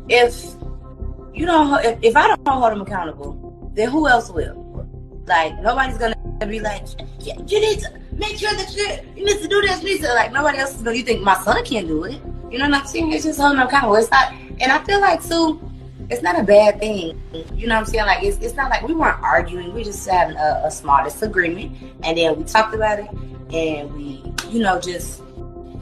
if you don't, if I don't hold them accountable, then who else will? Like, nobody's gonna be like, you need to make sure that you need to do this, you need to, like, nobody else is gonna, you think my son can't do it? You know what I'm saying? It's just holding them accountable. It's not, and I feel like, too, it's not a bad thing. You know what I'm saying? Like, it's not like we weren't arguing. We just having a small disagreement. And then we talked about it. And we, just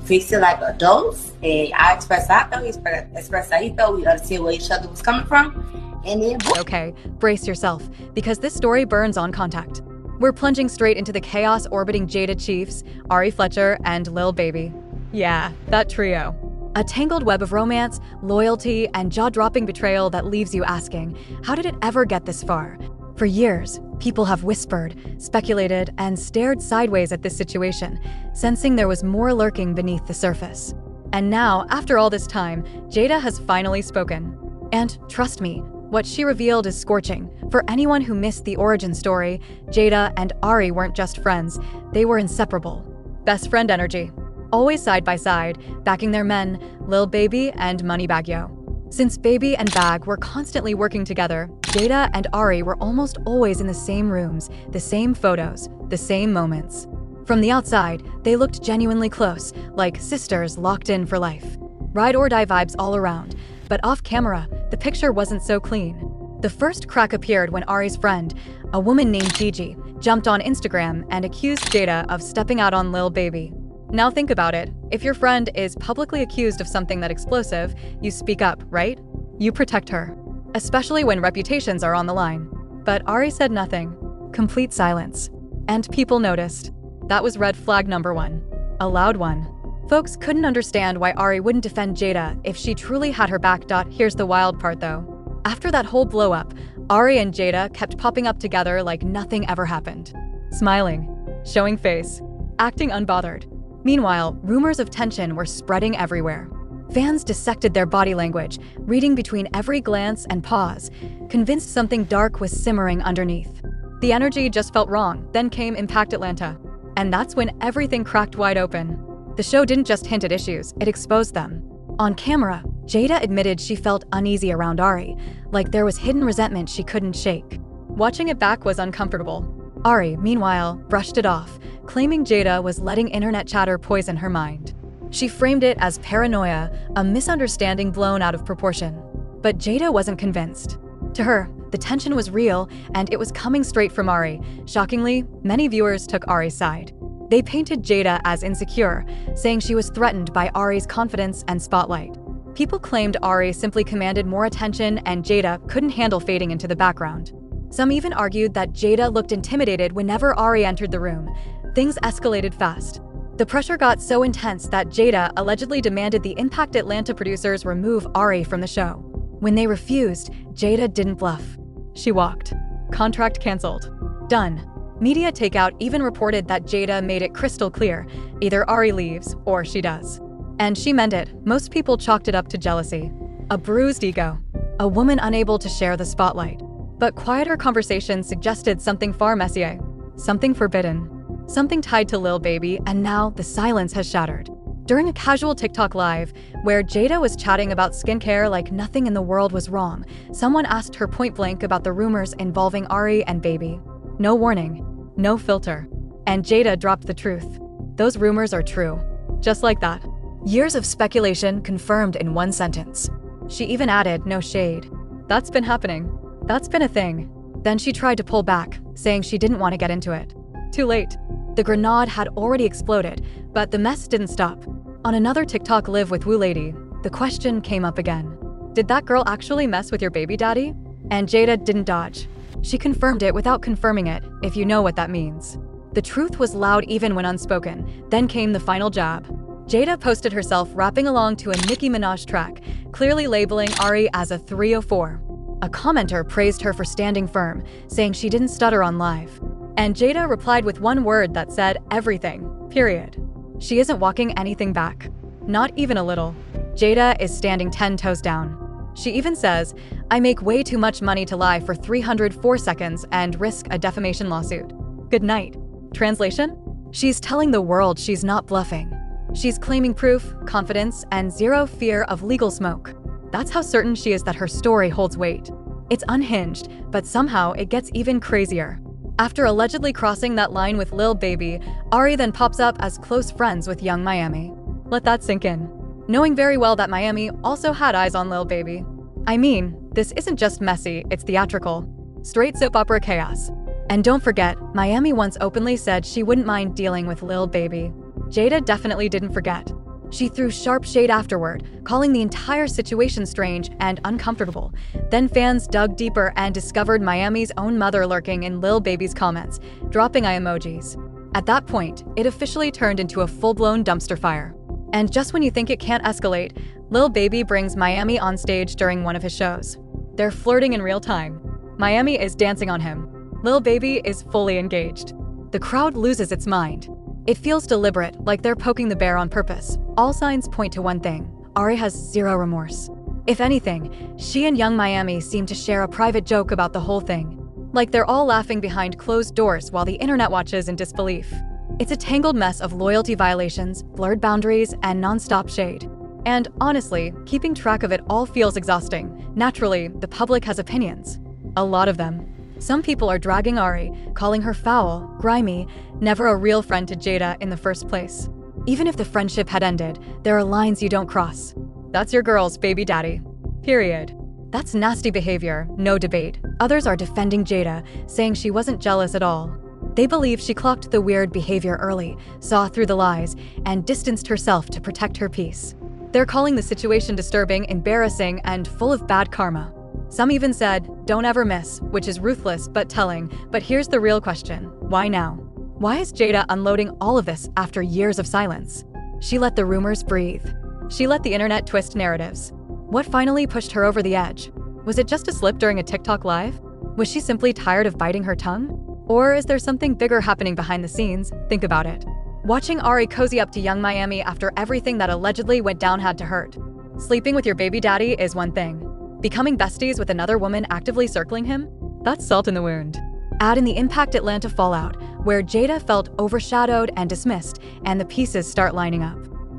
fixed it like adults. And I expressed how I felt. He expressed how he felt. We understood where each other was coming from. And then... Okay, brace yourself. Because this story burns on contact. We're plunging straight into the chaos orbiting Jada Cheaves, Ari Fletcher, and Lil Baby. Yeah, that trio. A tangled web of romance, loyalty, and jaw-dropping betrayal that leaves you asking, how did it ever get this far? For years, people have whispered, speculated, and stared sideways at this situation, sensing there was more lurking beneath the surface. And now, after all this time, Jada has finally spoken. And trust me, what she revealed is scorching. For anyone who missed the origin story, Jada and Ari weren't just friends, they were inseparable. Best friend energy. Always side by side, backing their men, Lil Baby and Moneybagg Yo. Since Baby and Bag were constantly working together, Jada and Ari were almost always in the same rooms, the same photos, the same moments. From the outside, they looked genuinely close, like sisters locked in for life. Ride or die vibes all around, but off camera, the picture wasn't so clean. The first crack appeared when Ari's friend, a woman named Gigi, jumped on Instagram and accused Jada of stepping out on Lil Baby. Now think about it. If your friend is publicly accused of something that explosive, you speak up, right? You protect her. Especially when reputations are on the line. But Ari said nothing. Complete silence. And people noticed. That was red flag number 1. A loud one. Folks couldn't understand why Ari wouldn't defend Jada if she truly had her back. Here's the wild part though. After that whole blow up, Ari and Jada kept popping up together like nothing ever happened. Smiling, showing face, acting unbothered. Meanwhile, rumors of tension were spreading everywhere. Fans dissected their body language, reading between every glance and pause, convinced something dark was simmering underneath. The energy just felt wrong. Then came Impact Atlanta. And that's when everything cracked wide open. The show didn't just hint at issues, it exposed them. On camera, Jada admitted she felt uneasy around Ari, like there was hidden resentment she couldn't shake. Watching it back was uncomfortable. Ari, meanwhile, brushed it off, claiming Jada was letting internet chatter poison her mind. She framed it as paranoia, a misunderstanding blown out of proportion. But Jada wasn't convinced. To her, the tension was real, and it was coming straight from Ari. Shockingly, many viewers took Ari's side. They painted Jada as insecure, saying she was threatened by Ari's confidence and spotlight. People claimed Ari simply commanded more attention and Jada couldn't handle fading into the background. Some even argued that Jada looked intimidated whenever Ari entered the room. Things escalated fast. The pressure got so intense that Jada allegedly demanded the Impact Atlanta producers remove Ari from the show. When they refused, Jada didn't bluff. She walked. Contract canceled. Done. Media takeout even reported that Jada made it crystal clear, either Ari leaves or she does. And she meant it. Most people chalked it up to jealousy. A bruised ego. A woman unable to share the spotlight. But quieter conversations suggested something far messier. Something forbidden. Something tied to Lil Baby, and now the silence has shattered. During a casual TikTok live, where Jada was chatting about skincare like nothing in the world was wrong, someone asked her point blank about the rumors involving Ari and Baby. No warning, no filter. And Jada dropped the truth. Those rumors are true. Just like that. Years of speculation confirmed in one sentence. She even added, no shade. That's been happening. That's been a thing. Then she tried to pull back, saying she didn't want to get into it. Too late. The grenade had already exploded, but the mess didn't stop. On another TikTok live with Woo Lady, the question came up again. Did that girl actually mess with your baby daddy? And Jada didn't dodge. She confirmed it without confirming it, if you know what that means. The truth was loud even when unspoken. Then came the final jab. Jada posted herself rapping along to a Nicki Minaj track, clearly labeling Ari as a 304. A commenter praised her for standing firm, saying she didn't stutter on live. And Jada replied with one word that said everything, period. She isn't walking anything back. Not even a little. Jada is standing 10 toes down. She even says, I make way too much money to lie for 304 seconds and risk a defamation lawsuit. Good night. Translation? She's telling the world she's not bluffing. She's claiming proof, confidence, and zero fear of legal smoke. That's how certain she is that her story holds weight. It's unhinged, but somehow it gets even crazier. After allegedly crossing that line with Lil Baby, Ari then pops up as close friends with young Miami. Let that sink in. Knowing very well that Miami also had eyes on Lil Baby. I mean, this isn't just messy, it's theatrical. Straight soap opera chaos. And don't forget, Miami once openly said she wouldn't mind dealing with Lil Baby. Jada definitely didn't forget. She threw sharp shade afterward, calling the entire situation strange and uncomfortable. Then fans dug deeper and discovered Miami's own mother lurking in Lil Baby's comments, dropping eye emojis. At that point, it officially turned into a full-blown dumpster fire. And just when you think it can't escalate, Lil Baby brings Miami on stage during one of his shows. They're flirting in real time. Miami is dancing on him. Lil Baby is fully engaged. The crowd loses its mind. It feels deliberate, like they're poking the bear on purpose. All signs point to one thing: Ari has zero remorse. If anything, she and young Miami seem to share a private joke about the whole thing. Like they're all laughing behind closed doors while the internet watches in disbelief. It's a tangled mess of loyalty violations, blurred boundaries, and non-stop shade. And honestly, keeping track of it all feels exhausting. Naturally, the public has opinions. A lot of them. Some people are dragging Ari, calling her foul, grimy, never a real friend to Jada in the first place. Even if the friendship had ended, there are lines you don't cross. That's your girl's baby daddy. Period. That's nasty behavior, no debate. Others are defending Jada, saying she wasn't jealous at all. They believe she clocked the weird behavior early, saw through the lies, and distanced herself to protect her peace. They're calling the situation disturbing, embarrassing, and full of bad karma. Some even said, "Don't ever miss," which is ruthless but telling. But here's the real question: why now? Why is Jada unloading all of this after years of silence? She let the rumors breathe. She let the internet twist narratives. What finally pushed her over the edge? Was it just a slip during a TikTok live? Was she simply tired of biting her tongue? Or is there something bigger happening behind the scenes? Think about it. Watching Ari cozy up to young Miami after everything that allegedly went down had to hurt. Sleeping with your baby daddy is one thing. Becoming besties with another woman actively circling him? That's salt in the wound. Add in the Impact Atlanta fallout, where Jada felt overshadowed and dismissed, and the pieces start lining up.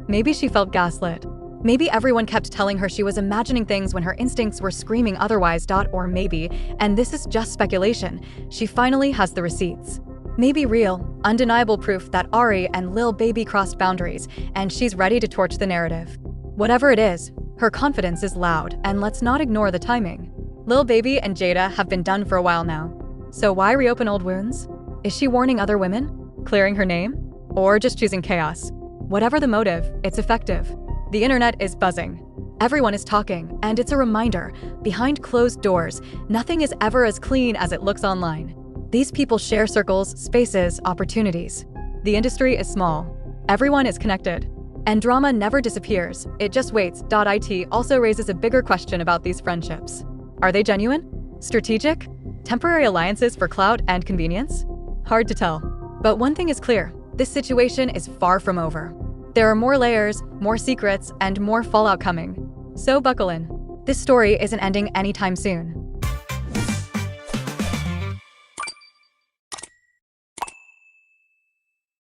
Maybe she felt gaslit. Maybe everyone kept telling her she was imagining things when her instincts were screaming otherwise. Or maybe, and this is just speculation, she finally has the receipts. Maybe real, undeniable proof that Ari and Lil Baby crossed boundaries, and she's ready to torch the narrative. Whatever it is, her confidence is loud, and let's not ignore the timing. Lil Baby and Jada have been done for a while now. So why reopen old wounds? Is she warning other women? Clearing her name? Or just choosing chaos? Whatever the motive, it's effective. The internet is buzzing. Everyone is talking, and it's a reminder, behind closed doors, nothing is ever as clean as it looks online. These people share circles, spaces, opportunities. The industry is small. Everyone is connected. And drama never disappears, it just waits. It also raises a bigger question about these friendships. Are they genuine? Strategic? Temporary alliances for clout and convenience? Hard to tell. But one thing is clear, this situation is far from over. There are more layers, more secrets, and more fallout coming. So buckle in. This story isn't ending anytime soon.